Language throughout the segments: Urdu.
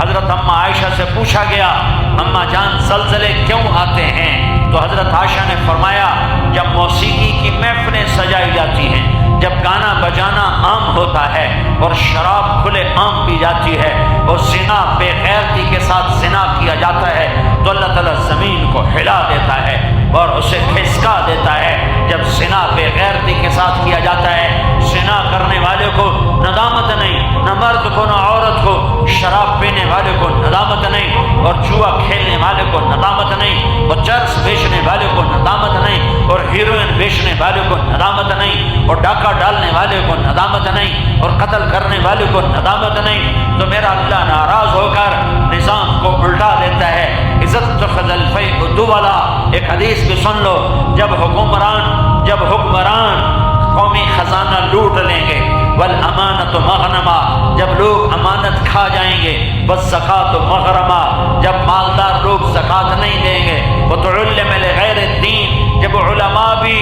حضرت اماں عائشہ سے پوچھا گیا اماں جان زلزلے کیوں آتے ہیں؟ تو حضرت عائشہ نے فرمایا جب موسیقی کی محفلیں سجائی جاتی ہیں، جب گانا بجانا عام ہوتا ہے اور شراب کھلے عام پی جاتی ہے اور زنا بے غیرتی کے ساتھ زنا کیا جاتا ہے، تو اللہ تعالیٰ زمین کو ہلا دیتا ہے اور اسے کھسکا دیتا ہے۔ جب زنا بے غیرتی کے ساتھ کیا جاتا ہے، زنا کرنے والے کو ندامت نہیں، نہ مرد کو نہ عورت کو، شراب پینے والے کو ندامت نہیں، اور جوا کھیلنے والے کو ندامت نہیں، اور چرس بیچنے والے کو ندامت نہیں، اور ہیروئن بیچنے والے کو ندامت نہیں، اور ڈاکہ ڈالنے والے کو ندامت نہیں، اور قتل کرنے والے کو ندامت نہیں۔ تو میرا اللہ ناراض ہو کر نظام کو الٹا دیتا ہے۔ عزت تخذ الفیء دولا، ایک حدیث بھی سن لو، جب حکمران قومی خزانہ لوٹ لیں گے، والامانۃ مغنما، جب لوگ امانت کھا جائیں گے، والزکوٰۃ مغرما، جب مالدار لوگ زکوٰۃ نہیں دیں گے، وتعلم لغیر الدین، جب علماء بھی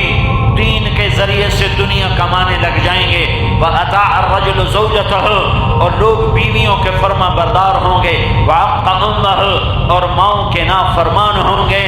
دین کے ذریعے سے دنیا کمانے لگ جائیں گے، وَأَطَاعَ الرَّجُلُ زَوْجَتَهُ، اور لوگ بیویوں کے فرما بردار ہوں گے، وَعَقَّ أُمَّهُ، اور ماؤں کے نافرمان ہوں گے،